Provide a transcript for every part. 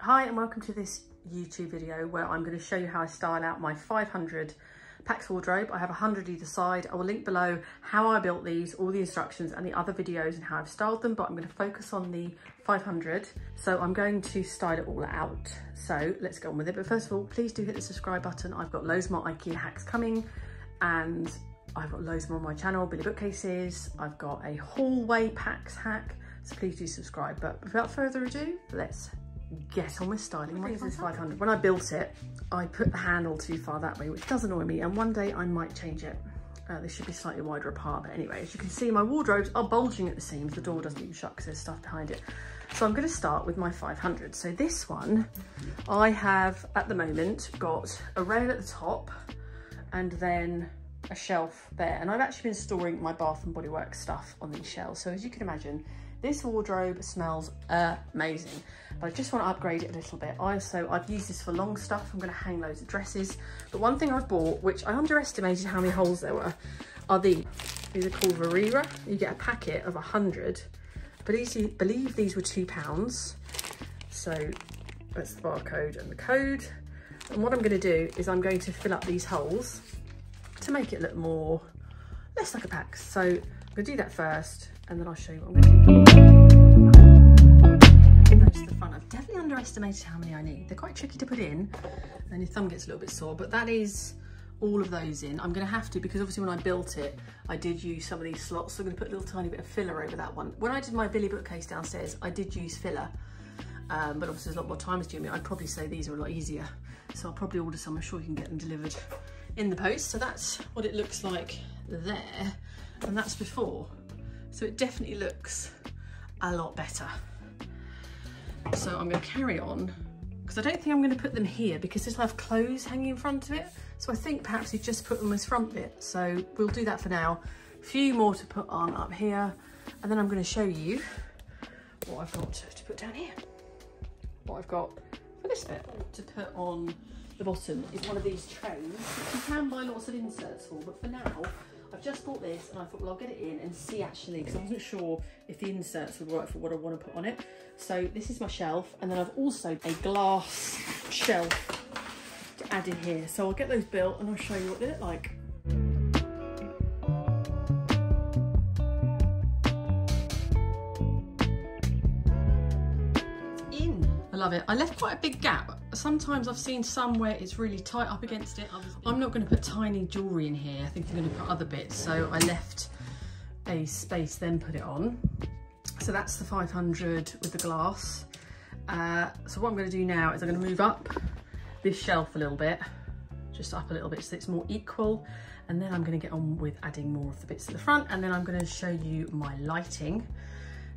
Hi and welcome to this YouTube video where I'm going to show you how I style out my 500 PAX wardrobe. I have 100 either side. I will link below how I built these, all the instructions and the other videos and how I've styled them, but I'm going to focus on the 500. So I'm going to style it all out. So let's get on with it. But first of all, please do hit the subscribe button. I've got loads more IKEA hacks coming and I've got loads more on my channel, Billy bookcases. I've got a hallway PAX hack. So please do subscribe. But without further ado, let's get on with styling. This is 500. When I built it, I put the handle too far that way, which does annoy me, and one day I might change it. This should be slightly wider apart, but anyway, as you can see, my wardrobes are bulging at the seams. The door doesn't even shut because there's stuff behind it. So I'm going to start with my 500. So this one, I have at the moment got a rail at the top and then a shelf there. And I've actually been storing my Bath and Body Works stuff on these shelves. So as you can imagine, this wardrobe smells amazing, but I just want to upgrade it a little bit. I've used this for long stuff. I'm going to hang loads of dresses. But one thing I've bought, which I underestimated how many holes there were, are these. These are called Verira. You get a packet of 100, but I believe these were £2. So that's the barcode and the code. And what I'm going to do is I'm going to fill up these holes to make it look less like a PAX. So I'm going to do that first, and then I'll show you what I'm going to do. Those to the front. I've definitely underestimated how many I need. They're quite tricky to put in, and your thumb gets a little bit sore, but that is all of those in. I'm going to have to, because obviously when I built it, I did use some of these slots, so I'm going to put a little tiny bit of filler over that one. When I did my Billy bookcase downstairs, I did use filler, but obviously there's a lot more time consuming. I'd probably say these are a lot easier, so I'll probably order some. I'm sure you can get them delivered in the post. So that's what it looks like there, and that's before. So it definitely looks a lot better. So I'm going to carry on, because I don't think I'm going to put them here because this will have clothes hanging in front of it. So I think perhaps you just put them as front bit. So we'll do that for now. A few more to put on up here, and then I'm going to show you what I've got to put down here. What I've got for this bit to put on the bottom is one of these trays, which you can buy lots of inserts for, but for now I've just bought this and I thought, well, I'll get it in and see actually, because I wasn't sure if the inserts would work for what I want to put on it. So this is my shelf, and then I've also a glass shelf to add in here. So I'll get those built and I'll show you what they look like. I love it. I left quite a big gap. Sometimes I've seen some where it's really tight up against it. I'm not going to put tiny jewellery in here. I think I'm going to put other bits. So I left a space, then put it on. So that's the 500 with the glass. So what I'm going to do now is I'm going to move up this shelf a little bit, just up a little bit so it's more equal. And then I'm going to get on with adding more of the bits at the front. And then I'm going to show you my lighting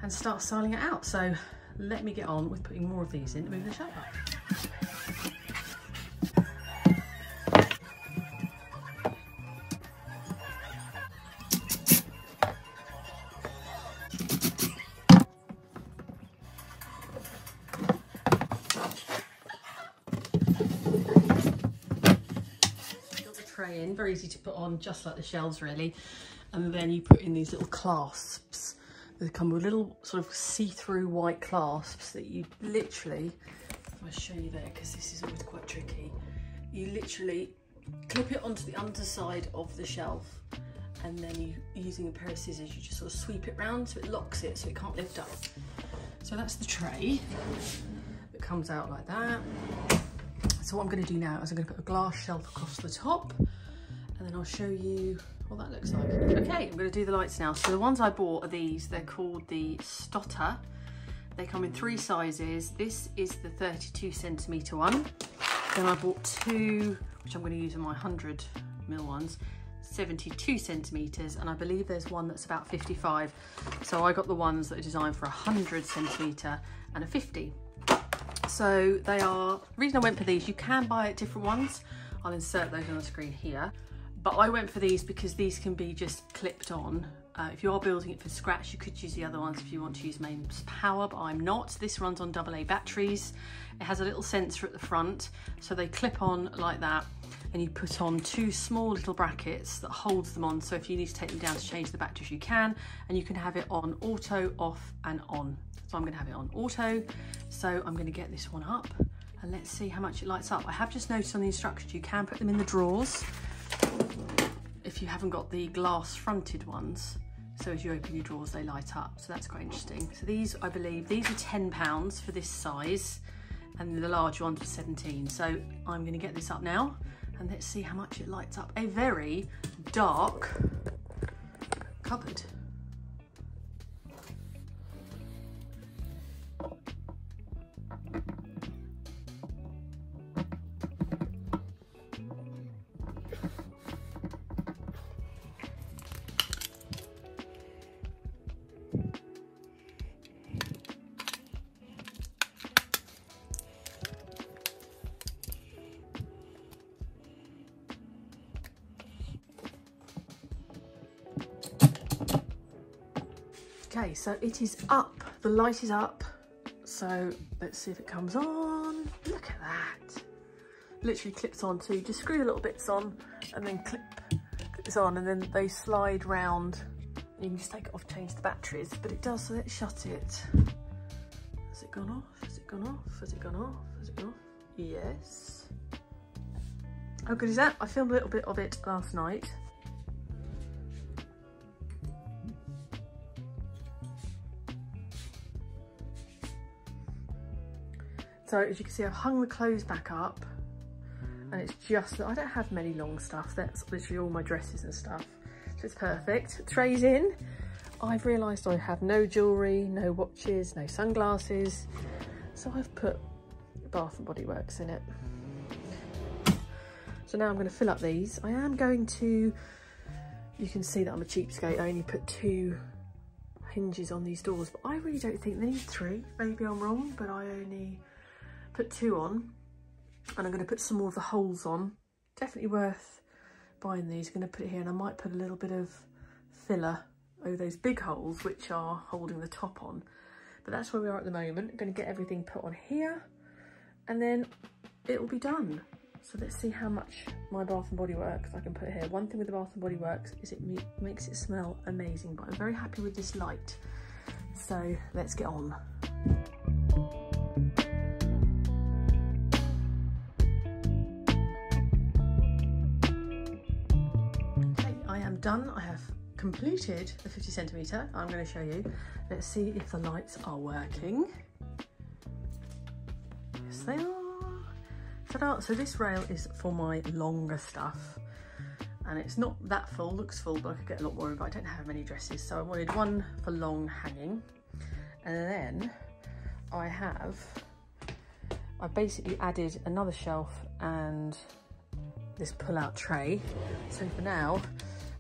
and start styling it out. So let me get on with putting more of these in to move the shelf up. Got the tray in, very easy to put on, just like the shelves really. And then you put in these little clasps. They come with little sort of see-through white clasps that you literally, I'll show you there because this is always quite tricky. You literally clip it onto the underside of the shelf, and then you, using a pair of scissors, you just sort of sweep it round so it locks it so it can't lift up. So that's the tray that comes out like that. So what I'm going to do now is I'm going to put a glass shelf across the top, and then I'll show you what that looks like. Okay, I'm going to do the lights now. So the ones I bought are these. They're called the STÖTTA. They come in 3 sizes. This is the 32cm one. Then I bought 2, which I'm going to use in my 100mm ones, 72cm, and I believe there's one that's about 55. So I got the ones that are designed for 100cm and a 50. So they are, the reason I went for these, you can buy different ones. I'll insert those on the screen here. But I went for these because these can be just clipped on If you are building it from scratch, you could use the other ones if you want to use main power, but I'm not. This runs on AA batteries. It has a little sensor at the front, so they clip on like that, and you put on 2 small little brackets that holds them on, so if you need to take them down to change the batteries, you can, and you can have it on auto, off and on. So I'm going to have it on auto, so I'm going to get this one up and let's see how much it lights up. I have just noticed on the instructions you can put them in the drawers if you haven't got the glass fronted ones, so as you open your drawers they light up, so that's quite interesting. So these, I believe these are £10 for this size, and the large ones are 17. So I'm going to get this up now and let's see how much it lights up. A very dark cupboard. Okay, so it is up, the light is up, so let's see if it comes on. Look at that, literally clips on, so you just screw the little bits on and then clip this on, and then they slide round. You can just take it off, change the batteries, but it does, so let's shut it. Has it gone off? Has it gone off? Has it gone off? Has it gone off? Yes. How good is that? I filmed a little bit of it last night. So as you can see, I've hung the clothes back up, and it's just, I don't have many long stuff. That's literally all my dresses and stuff. So it's perfect. Trays in. I've realised I have no jewellery, no watches, no sunglasses. So I've put Bath and Body Works in it. So now I'm going to fill up these. I am going to, you can see that I'm a cheapskate. I only put 2 hinges on these doors, but I really don't think they need 3. Maybe I'm wrong, but I only put 2 on, and I'm going to put some more of the holes on. Definitely worth buying these. I'm going to put it here, and I might put a little bit of filler over those big holes which are holding the top on, but that's where we are at the moment. I'm going to get everything put on here and then it will be done. So let's see how much my Bath and Body Works I can put here. One thing with the Bath and Body Works is it makes it smell amazing, but I'm very happy with this light, so let's get on. Done. I have completed the 50 centimetre. I'm going to show you. Let's see if the lights are working. Yes, they are. Ta-da! So this rail is for my longer stuff, and it's not that full. Looks full, but I could get a lot more, but I don't have many dresses, so I wanted one for long hanging. And then I basically added another shelf and this pull-out tray. So for now,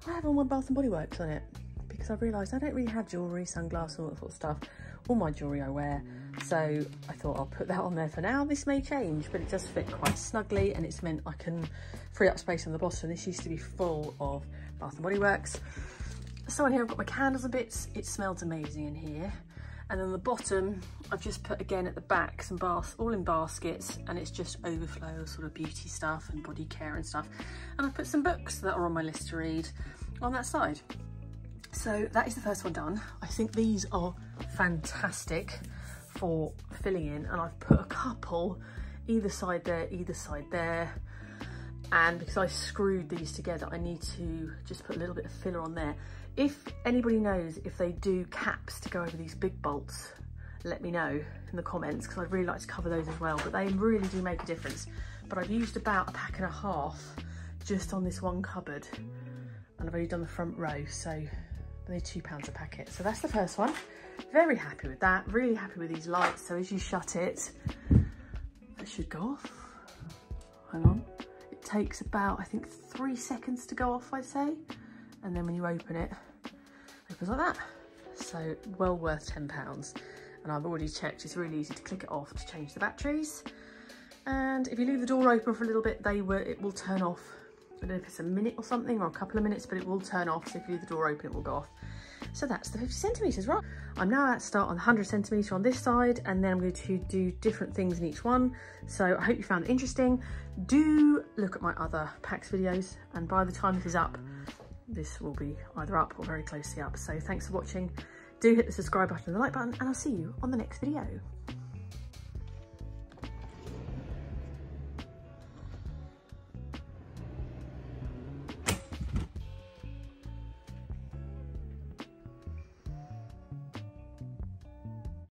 I have all my Bath and Body Works on it, because I've realised I don't really have jewellery, sunglasses, all that sort of stuff. All my jewellery I wear, so I thought I'll put that on there for now. This may change, but it does fit quite snugly, and it's meant I can free up space on the bottom. This used to be full of Bath and Body Works. So in here I've got my candles and bits. It smells amazing in here. And then the bottom, I've just put again at the back some baths, all in baskets, and it's just overflow of sort of beauty stuff and body care and stuff. And I've put some books that are on my list to read on that side. So that is the first one done. I think these are fantastic for filling in, and I've put a couple either side there. And because I screwed these together, I need to just put a little bit of filler on there. If anybody knows if they do caps to go over these big bolts, let me know in the comments, because I'd really like to cover those as well, but they really do make a difference. But I've used about a pack and a half just on this one cupboard, and I've only done the front row, so only £2 a packet. So that's the first one. Very happy with that, really happy with these lights. So as you shut it, that should go off. Hang on. It takes about, I think, 3 seconds to go off, I'd say. And then when you open it, it opens like that. So well worth £10. And I've already checked, it's really easy to click it off to change the batteries. And if you leave the door open for a little bit, it will turn off. I don't know if it's a minute or something, or a couple of minutes, but it will turn off. So if you leave the door open, it will go off. So that's the 50 centimeters, right? I'm now at start on 100 centimeter on this side, and then I'm going to do different things in each one. So I hope you found it interesting. Do look at my other PAX videos, and by the time this is up, this will be either up or very closely up. So thanks for watching. Do hit the subscribe button and the like button, and I'll see you on the next video.